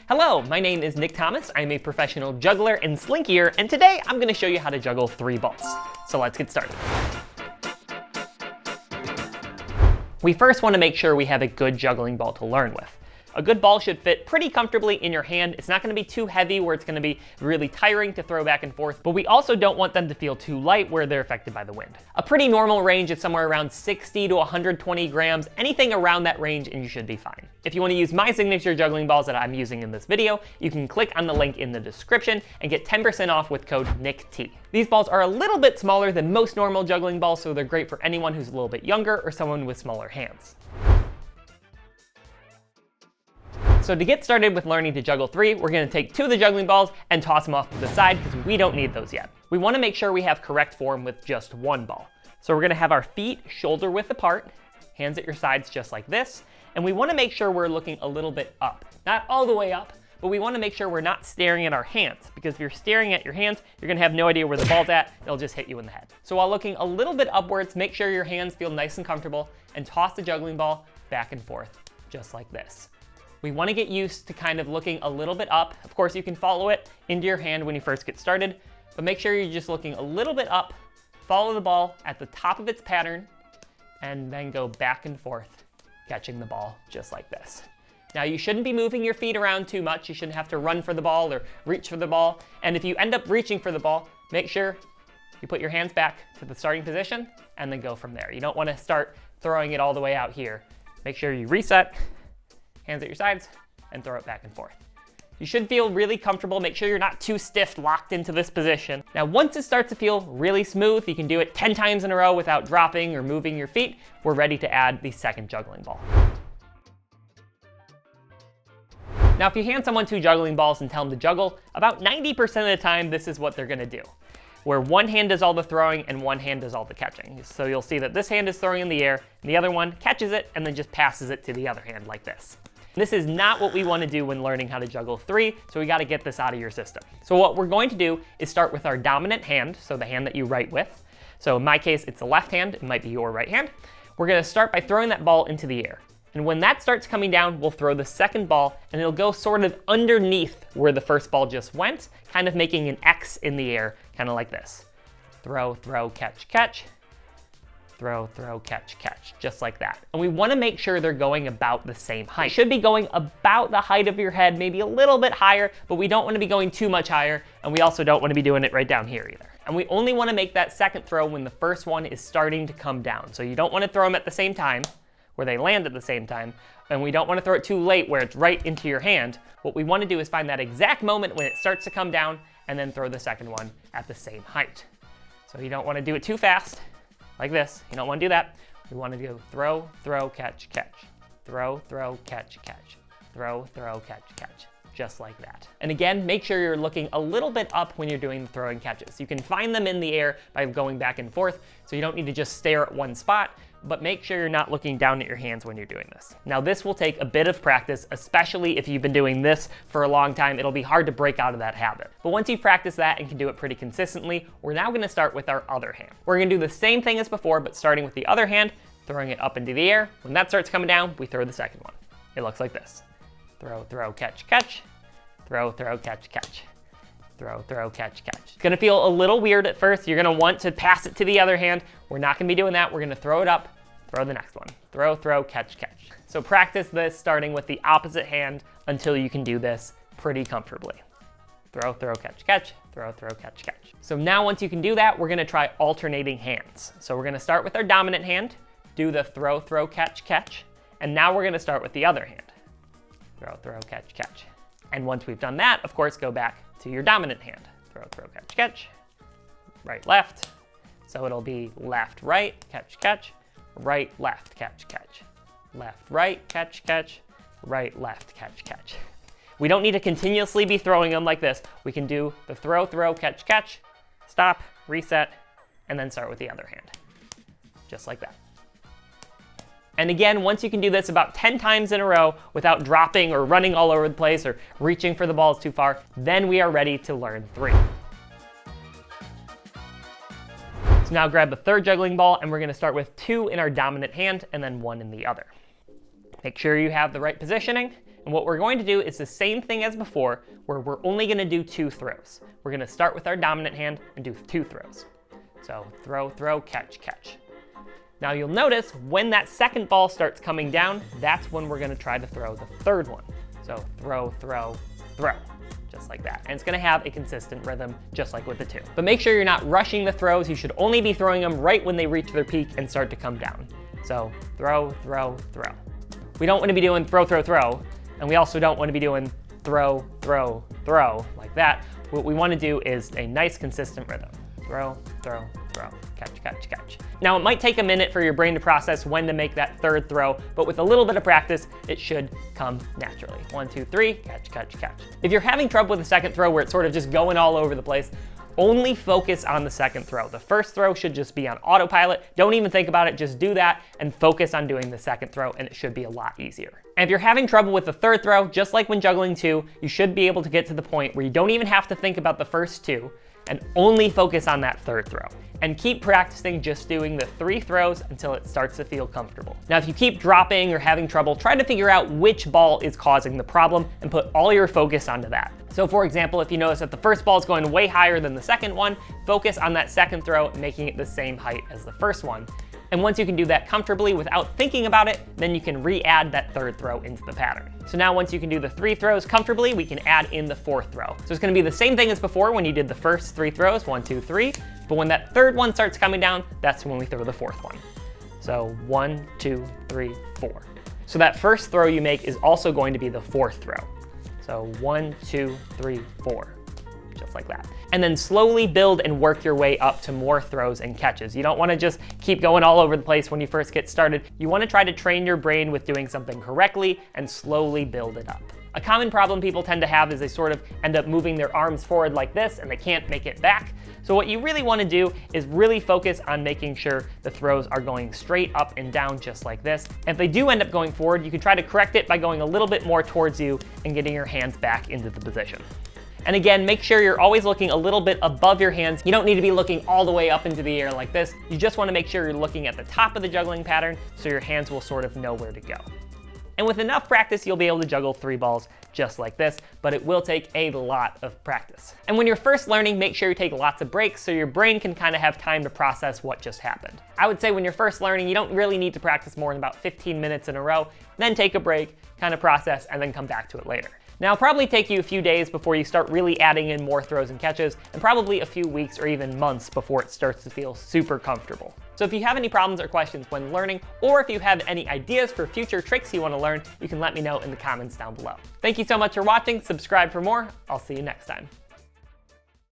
Hello, my name is Nick Thomas. I'm a professional juggler and slinkier, and today I'm going to show you how to juggle 3 balls. So let's get started. We first want to make sure we have a good juggling ball to learn with. A good ball should fit pretty comfortably in your hand. It's not going to be too heavy where it's going to be really tiring to throw back and forth, but we also don't want them to feel too light where they're affected by the wind. A pretty normal range is somewhere around 60 to 120 grams, anything around that range and you should be fine. If you want to use my signature juggling balls that I'm using in this video, you can click on the link in the description and get 10% off with code NICKT. These balls are a little bit smaller than most normal juggling balls, so they're great for anyone who's a little bit younger or someone with smaller hands. So to get started with learning to juggle 3, we're going to take 2 of the juggling balls and toss them off to the side because we don't need those yet. We want to make sure we have correct form with just 1 ball. So we're going to have our feet shoulder width apart, hands at your sides just like this, and we want to make sure we're looking a little bit up. Not all the way up, but we want to make sure we're not staring at our hands, because if you're staring at your hands, you're going to have no idea where the ball's at, it'll just hit you in the head. So while looking a little bit upwards, make sure your hands feel nice and comfortable, and toss the juggling ball back and forth, just like this. We want to get used to kind of looking a little bit up. Of course, you can follow it into your hand when you first get started, but make sure you're just looking a little bit up, follow the ball at the top of its pattern, and then go back and forth, catching the ball just like this. Now, you shouldn't be moving your feet around too much. You shouldn't have to run for the ball or reach for the ball. And if you end up reaching for the ball, make sure you put your hands back to the starting position and then go from there. You don't want to start throwing it all the way out here. Make sure you reset, hands at your sides, and throw it back and forth. You should feel really comfortable. Make sure you're not too stiff, locked into this position. Now, once it starts to feel really smooth, you can do it 10 times in a row without dropping or moving your feet. We're ready to add the second juggling ball. Now, if you hand someone 2 juggling balls and tell them to juggle, about 90% of the time, this is what they're gonna do, where one hand does all the throwing and one hand does all the catching. So you'll see that this hand is throwing in the air, and the other one catches it and then just passes it to the other hand like this. This is not what we want to do when learning how to juggle 3, so we got to get this out of your system. So what we're going to do is start with our dominant hand, so the hand that you write with. So in my case, it's the left hand. It might be your right hand. We're going to start by throwing that ball into the air. And when that starts coming down, we'll throw the second ball, and it'll go sort of underneath where the first ball just went, kind of making an X in the air, kind of like this. Throw, throw, catch, catch. Throw, throw, catch, catch, just like that. And we want to make sure they're going about the same height. They should be going about the height of your head, maybe a little bit higher, but we don't want to be going too much higher, and we also don't want to be doing it right down here either. And we only want to make that second throw when the first one is starting to come down. So you don't want to throw them at the same time, where they land at the same time, and we don't want to throw it too late where it's right into your hand. What we want to do is find that exact moment when it starts to come down, and then throw the second one at the same height. So you don't want to do it too fast, like this. You don't want to do that. We want to go throw, throw, catch, catch. Throw, throw, catch, catch. Throw, throw, catch, catch. Just like that. And again, make sure you're looking a little bit up when you're doing the throwing catches. You can find them in the air by going back and forth, so you don't need to just stare at one spot, but make sure you're not looking down at your hands when you're doing this. Now, this will take a bit of practice, especially if you've been doing this for a long time. It'll be hard to break out of that habit. But once you practice that and can do it pretty consistently, we're now gonna start with our other hand. We're gonna do the same thing as before, but starting with the other hand, throwing it up into the air. When that starts coming down, we throw the second one. It looks like this. Throw, throw, catch, catch. Throw, throw, catch, catch. Throw, throw, catch, catch. It's gonna feel a little weird at first. You're gonna want to pass it to the other hand. We're not gonna be doing that. We're gonna throw it up, throw the next one. Throw, throw, catch, catch. So practice this starting with the opposite hand until you can do this pretty comfortably. Throw, throw, catch, catch. Throw, throw, catch, catch. So now once you can do that, we're gonna try alternating hands. So we're gonna start with our dominant hand, do the throw, throw, catch, catch. And now we're gonna start with the other hand. Throw, throw, catch, catch. And once we've done that, of course, go back to your dominant hand. Throw, throw, catch, catch. Right, left. So it'll be left, right, catch, catch. Right, left, catch, catch. Left, right, catch, catch. Right, left, catch, catch. We don't need to continuously be throwing them like this. We can do the throw, throw, catch, catch, stop, reset, and then start with the other hand. Just like that. And again, once you can do this about 10 times in a row without dropping or running all over the place or reaching for the balls too far, then we are ready to learn 3. So now grab the third juggling ball, and we're going to start with 2 in our dominant hand and then 1 in the other. Make sure you have the right positioning, And what we're going to do is the same thing as before, where we're only going to do 2 throws. We're going to start with our dominant hand and do 2 throws. So throw, throw, catch, catch. Now you'll notice when that second ball starts coming down, that's when we're going to try to throw the third one. So throw, throw, throw. Just like that. And it's going to have a consistent rhythm, just like with the 2. But make sure you're not rushing the throws. You should only be throwing them right when they reach their peak and start to come down. So throw, throw, throw. We don't want to be doing throw, throw, throw. And we also don't want to be doing throw, throw, throw like that. What we want to do is a nice, consistent rhythm. Throw, throw, throw, catch, catch, catch. Now, it might take a minute for your brain to process when to make that third throw, but with a little bit of practice, it should come naturally. 1, 2, 3, catch, catch, catch. If you're having trouble with the second throw where it's sort of just going all over the place, only focus on the second throw. The first throw should just be on autopilot. Don't even think about it, just do that and focus on doing the second throw, and it should be a lot easier. And if you're having trouble with the third throw, just like when juggling 2, you should be able to get to the point where you don't even have to think about the first 2 and only focus on that third throw. And keep practicing just doing the 3 throws until it starts to feel comfortable. Now, if you keep dropping or having trouble, try to figure out which ball is causing the problem and put all your focus onto that. So for example, if you notice that the first ball is going way higher than the second one, focus on that second throw, making it the same height as the first one. And once you can do that comfortably without thinking about it, then you can re-add that third throw into the pattern. So now once you can do the 3 throws comfortably, we can add in the 4th throw. So it's going to be the same thing as before when you did the first 3 throws, 1, 2, 3. But when that third one starts coming down, that's when we throw the 4th one. So 1, 2, 3, 4. So that first throw you make is also going to be the 4th throw. So 1, 2, 3, 4. Just like that. And then slowly build and work your way up to more throws and catches. You don't want to just keep going all over the place when you first get started. You want to try to train your brain with doing something correctly and slowly build it up. A common problem people tend to have is they sort of end up moving their arms forward like this and they can't make it back. So what you really want to do is really focus on making sure the throws are going straight up and down just like this. And if they do end up going forward, you can try to correct it by going a little bit more towards you and getting your hands back into the position. And again, make sure you're always looking a little bit above your hands. You don't need to be looking all the way up into the air like this. You just want to make sure you're looking at the top of the juggling pattern so your hands will sort of know where to go. And with enough practice, you'll be able to juggle 3 balls just like this, but it will take a lot of practice. And when you're first learning, make sure you take lots of breaks so your brain can kind of have time to process what just happened. I would say when you're first learning, you don't really need to practice more than about 15 minutes in a row, then take a break, kind of process, and then come back to it later. Now, it'll probably take you a few days before you start really adding in more throws and catches, and probably a few weeks or even months before it starts to feel super comfortable. So if you have any problems or questions when learning, or if you have any ideas for future tricks you want to learn, you can let me know in the comments down below. Thank you so much for watching. Subscribe for more. I'll see you next time.